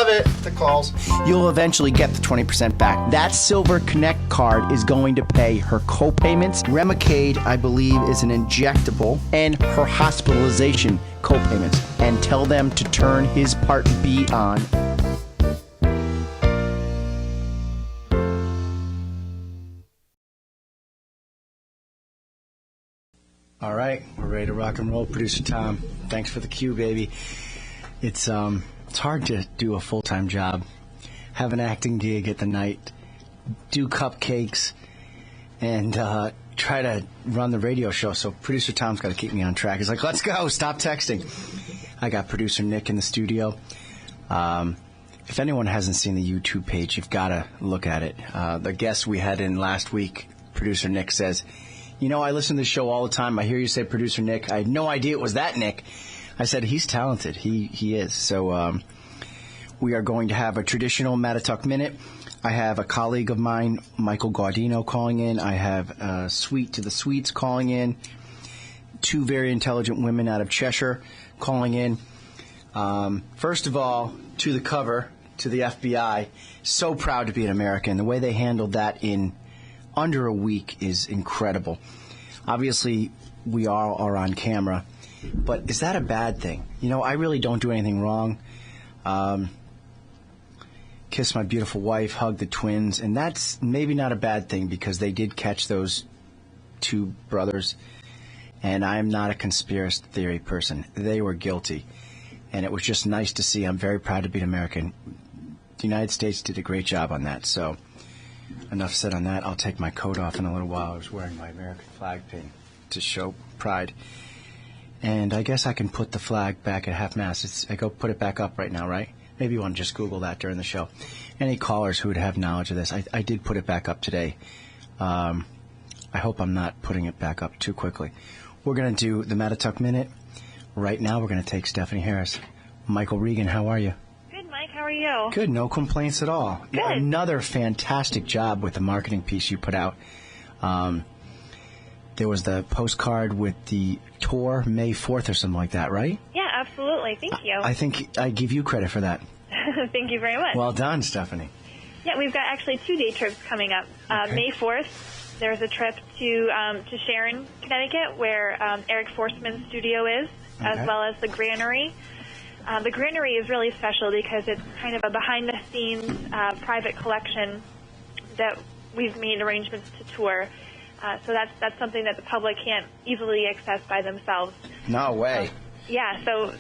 love it. The calls. You'll eventually get the 20% back. That Silver Connect card is going to pay her co-payments. Remicade, I believe, is an injectable, and her hospitalization co-payments. And tell them to turn his Part B on. All right, we're ready to rock and roll. Producer Tom, thanks for the cue, baby. It's hard to do a full-time job, have an acting gig at the night, do cupcakes, and try to run the radio show. So Producer Tom's got to keep me on track. He's like, let's go, stop texting. I got Producer Nick in the studio. If anyone hasn't seen the YouTube page, you've got to look at it. The guest we had in last week, Producer Nick, says, you know, I listen to the show all the time. I hear you say Producer Nick. I had no idea it was that Nick. I said, he's talented. He is. So we are going to have a traditional Mattatuck Minute. I have a colleague of mine, Michael Gaudino, calling in. I have Sweet to the Sweets calling in. Two very intelligent women out of Cheshire calling in. First of all, to the cover, to the FBI. So proud to be an American. The way they handled that in under a week is incredible. Obviously, we all are on camera, but is that a bad thing? You know, I really don't do anything wrong. Kiss my beautiful wife, hug the twins, and that's maybe not a bad thing because they did catch those two brothers, and I'm not a conspiracy theory person. They were guilty, and it was just nice to see. I'm very proud to be an American. The United States did a great job on that, so enough said on that. I'll take my coat off in a little while. I was wearing my American flag pin to show pride. And I guess I can put the flag back at half-mast. I go put it back up right now, right? Maybe you want to just Google that during the show. Any callers who would have knowledge of this, I did put it back up today. I hope I'm not putting it back up too quickly. We're going to do the Mattatuck Minute. Right now we're going to take Stephanie Harris. Michael Regan, how are you? How are you? Good, no complaints at all. Good. Another fantastic job with the marketing piece you put out. There was the postcard with the tour May 4th or something like that, right? Yeah, absolutely. Thank you. I think I give you credit for that. Thank you very much. Well done, Stephanie. Yeah, we've got actually 2-day trips coming up. Okay. May 4th, there's a trip to Sharon, Connecticut, where Eric Forsman's studio is, as well as the Granary. The Granary is really special because it's kind of a behind-the-scenes private collection that we've made arrangements to tour. So that's something that the public can't easily access by themselves. No way. Yeah, so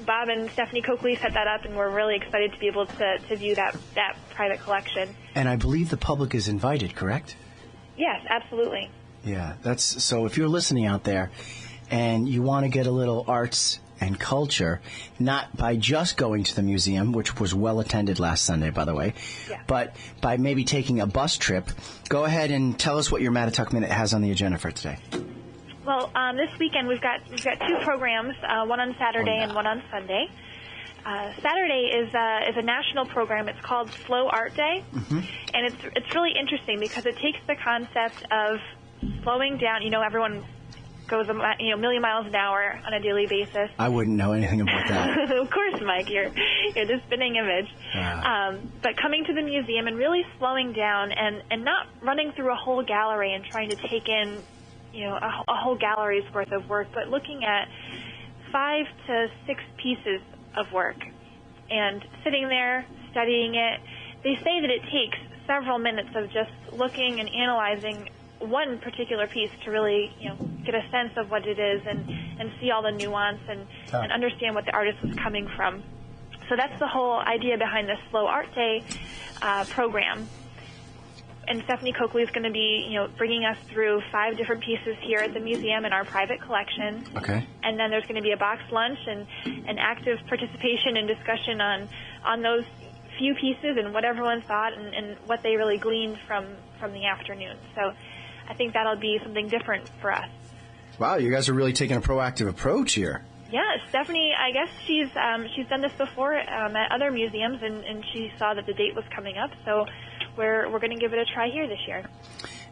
Bob and Stephanie Coakley set that up, and we're really excited to be able to view that private collection. And I believe the public is invited, correct? Yes, absolutely. Yeah, that's so if you're listening out there and you want to get a little arts and culture, not by just going to the museum, which was well attended last Sunday, by the way, but by maybe taking a bus trip, go ahead and tell us what your Mattatuck Minute has on the agenda for today. Well, this weekend we've got 2 programs, one on Saturday and one on Sunday. Saturday is a national program. It's called Slow Art Day, and it's really interesting because it takes the concept of slowing down. You know, everyone goes a million miles an hour on a daily basis. I wouldn't know anything about that. Of course, Mike, you're the spinning image. But coming to the museum and really slowing down and not running through a whole gallery and trying to take in a whole gallery's worth of work, but looking at 5 to 6 pieces of work and sitting there studying it. They say that it takes several minutes of just looking and analyzing one particular piece to really, get a sense of what it is and see all the nuance and understand what the artist was coming from. So that's the whole idea behind this Slow Art Day program. And Stephanie Coakley is going to be, bringing us through 5 different pieces here at the museum in our private collection. Okay. And then there's going to be a boxed lunch and an active participation and discussion on those few pieces and what everyone thought and what they really gleaned from the afternoon. So I think that'll be something different for us. Wow, you guys are really taking a proactive approach here. Yeah, Stephanie, I guess she's done this before at other museums, and she saw that the date was coming up, so we're going to give it a try here this year.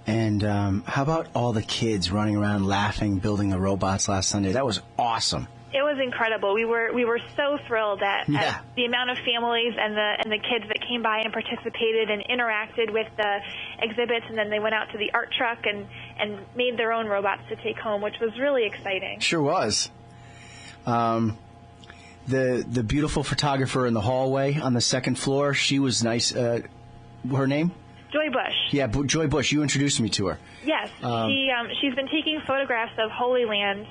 And how about all the kids running around laughing, building the robots last Sunday? That was awesome. It was incredible. We were so thrilled at the amount of families and the kids that came by and participated and interacted with the exhibits, and then they went out to the art truck and made their own robots to take home, which was really exciting. Sure was. The beautiful photographer in the hallway on the second floor, she was nice. Her name? Joy Bush. Yeah, Joy Bush. You introduced me to her. Yes, she's been taking photographs of Holy Land.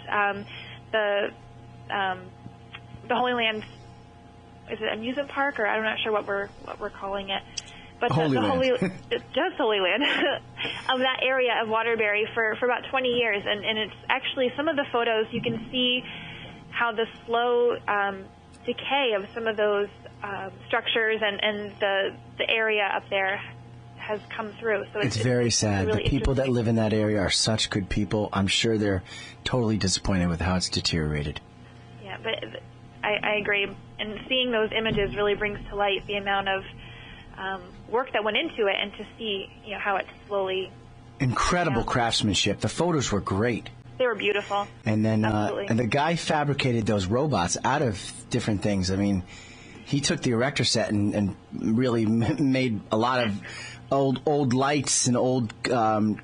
The Holy Land, is it amusement park, or I'm not sure what we're calling it, but Holy Land. Just Holy Land of that area of Waterbury for about 20 years, and it's actually some of the photos you can see how the slow decay of some of those structures and the area up there has come through. So it's very sad. Really the people that live in that area are such good people. I'm sure they're totally disappointed with how it's deteriorated. Yeah, but I agree. And seeing those images really brings to light the amount of work that went into it, and to see how it's slowly... Incredible craftsmanship. The photos were great. They were beautiful. And then and the guy fabricated those robots out of different things. I mean, he took the erector set and really made a lot of old lights and old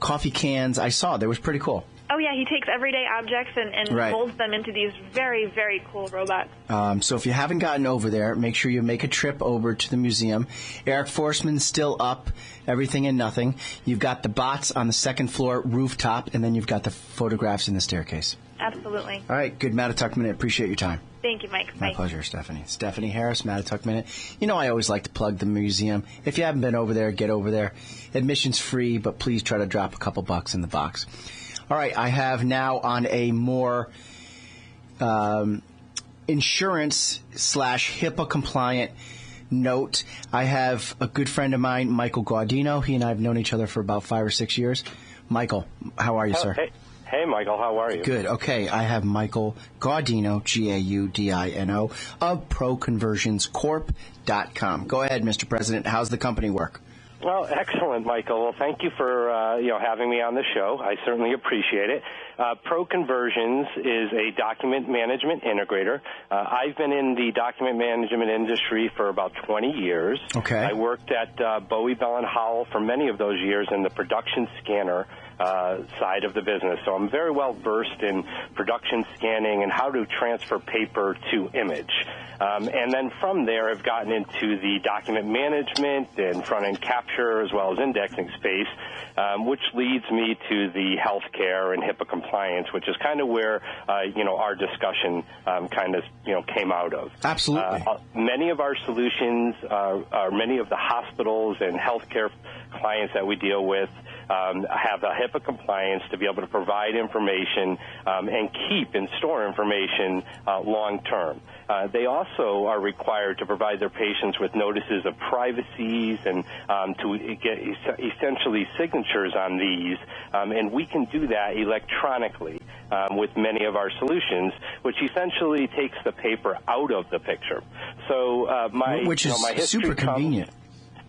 coffee cans. I saw it. It was pretty cool. Oh, yeah, he takes everyday objects and molds them into these very, very cool robots. So if you haven't gotten over there, make sure you make a trip over to the museum. Eric Forsman's still up, everything and nothing. You've got the bots on the second floor rooftop, and then you've got the photographs in the staircase. Absolutely. All right, good Mattatuck Minute. Appreciate your time. Thank you, Mike. My pleasure, Stephanie. Stephanie Harris, Mattatuck Minute. I always like to plug the museum. If you haven't been over there, get over there. Admission's free, but please try to drop a couple bucks in the box. All right, I have now on a more insurance/HIPAA compliant note, I have a good friend of mine, Michael Gaudino. He and I have known each other for about 5 or 6 years. Michael, how are you, sir? Hey, Michael, how are you? Good. Okay, I have Michael Gaudino, Gaudino, of ProConversionCorp.com. Go ahead, Mr. President. How's the company work? Well, excellent, Michael. Well, thank you for having me on the show. I certainly appreciate it. ProConversions is a document management integrator. I've been in the document management industry for about 20 years. Okay. I worked at Bowie, Bell & Howell for many of those years in the production scanner side of the business. So I'm very well versed in production scanning and how to transfer paper to image. And then from there, I've gotten into the document management and front-end capture as well as indexing space, which leads me to the healthcare and HIPAA compliance, which is kind of where, our discussion came out of. Absolutely. Many of our solutions are many of the hospitals and healthcare clients that we deal with have a HIPAA compliance to be able to provide information and keep and store information long term. They also are required to provide their patients with notices of privacies and to get essentially signatures on these, and we can do that electronically with many of our solutions, which essentially takes the paper out of the picture. So my history super convenient.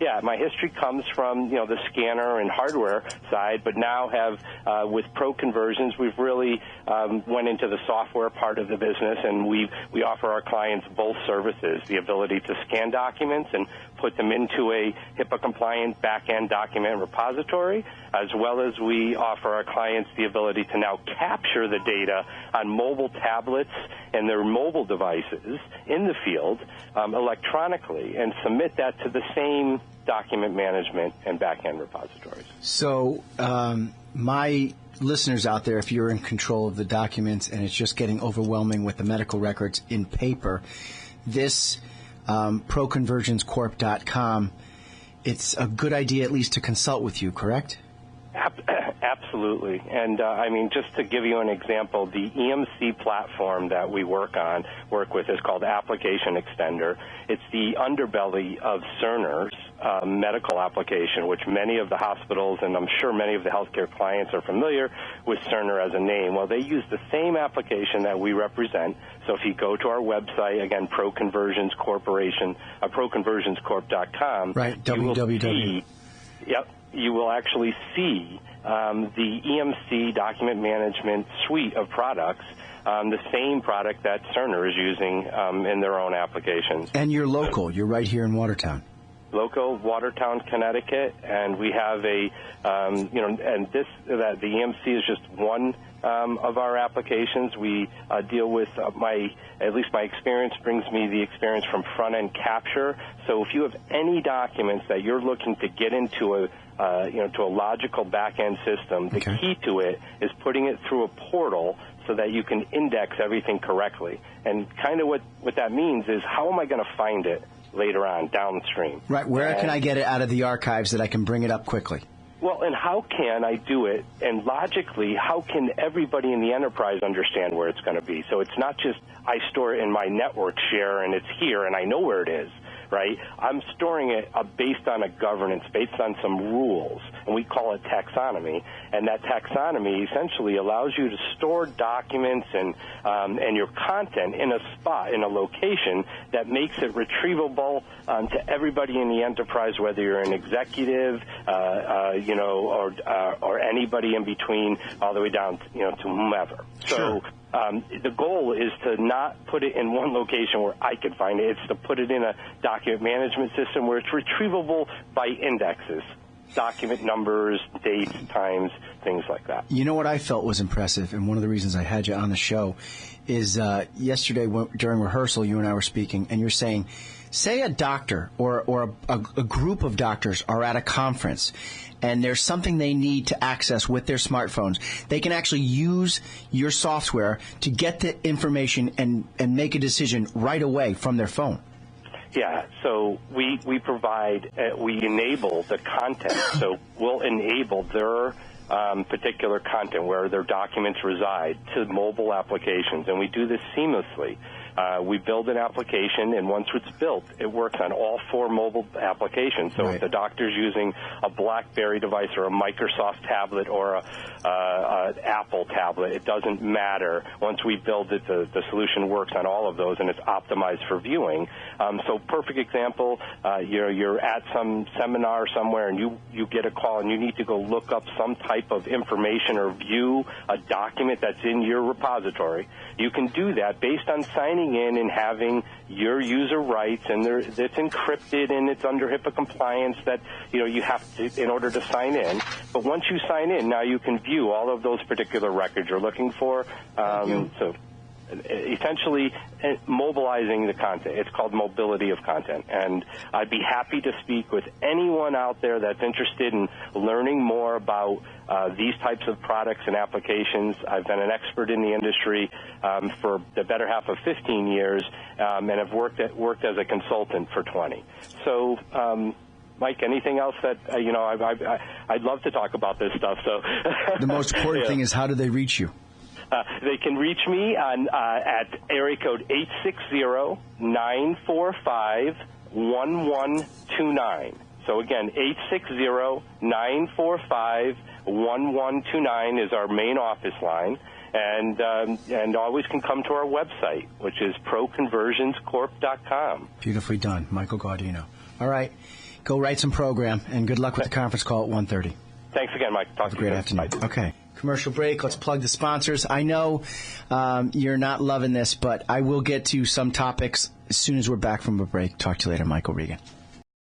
Yeah, my history comes from, the scanner and hardware side, but now have, with ProConversions, we've really went into the software part of the business, and we offer our clients both services, the ability to scan documents and put them into a HIPAA-compliant back-end document repository, as well as we offer our clients the ability to now capture the data on mobile tablets and their mobile devices in the field electronically and submit that to the same document management and back-end repositories. So my listeners out there, if you're in control of the documents and it's just getting overwhelming with the medical records in paper, this ProConversionCorp.com, it's a good idea at least to consult with you, correct? Absolutely. And just to give you an example, the EMC platform that we work with is called Application Extender. It's the underbelly of Cerner's medical application, which many of the hospitals and I'm sure many of the healthcare clients are familiar with Cerner as a name. Well, they use the same application that we represent. So if you go to our website, again, ProConversions Corporation, ProConversionCorp.com, right, www. Yep. you will actually see the EMC document management suite of products, the same product that Cerner is using in their own applications. And you're local. You're right here in Watertown. Local, Watertown, Connecticut, and we have the EMC is just one of our applications. We deal with at least my experience brings me the experience from front-end capture. So if you have any documents that you're looking to get into to a logical back-end system, the key to it is putting it through a portal so that you can index everything correctly. And kind of what that means is, how am I going to find it later on downstream? Right. Where can I get it out of the archives that I can bring it up quickly? Well, and how can I do it? And logically, how can everybody in the enterprise understand where it's going to be? So it's not just I store it in my network share and it's here and I know where it is, right? I'm storing it based on a governance, based on some rules, and we call it taxonomy. And that taxonomy essentially allows you to store documents and your content in a spot, in a location that makes it retrievable to everybody in the enterprise, whether you're an executive, or anybody in between, all the way down, to whomever. Sure. So the goal is to not put it in one location where I can find it. It's to put it in a document management system where it's retrievable by indexes, document numbers, dates, times, things like that. You know what I felt was impressive, and one of the reasons I had you on the show is yesterday during rehearsal, you and I were speaking, and you're saying, say a doctor or a group of doctors are at a conference and there's something they need to access with their smartphones. They can actually use your software to get the information and make a decision right away from their phone. Yeah, so we enable the content. So we'll enable their particular content where their documents reside to mobile applications, and we do this seamlessly. We build an application, and once it's built, it works on all 4 mobile applications. So if the doctor's using a BlackBerry device or a Microsoft tablet or a Apple tablet, it doesn't matter. Once we build it, the solution works on all of those, and it's optimized for viewing. So perfect example, you're at some seminar somewhere, and you get a call, and you need to go look up some type of information or view a document that's in your repository. You can do that based on signing in and having your user rights, and it's encrypted and it's under HIPAA compliance that you have to in order to sign in. But once you sign in, now you can view all of those particular records you're looking for. So essentially mobilizing the content. It's called mobility of content. And I'd be happy to speak with anyone out there that's interested in learning more about these types of products and applications. I've been an expert in the industry for the better half of 15 years, and have worked as a consultant for 20. So, Mike, anything else that, I'd love to talk about this stuff. So the most important thing is, how do they reach you? They can reach me at area code 860-945-1129. So again, 860-945-1129 is our main office line, and always can come to our website, which is ProConversionsCorp.com. Beautifully done, Michael Gaudino. All right, go write some program, and good luck with the conference call at 1:30. Thanks again, Mike. Talk to you soon. Great afternoon. Bye. Okay. Commercial break. Let's plug the sponsors. I know you're not loving this, but I will get to some topics as soon as we're back from a break. Talk to you later, Michael Regan.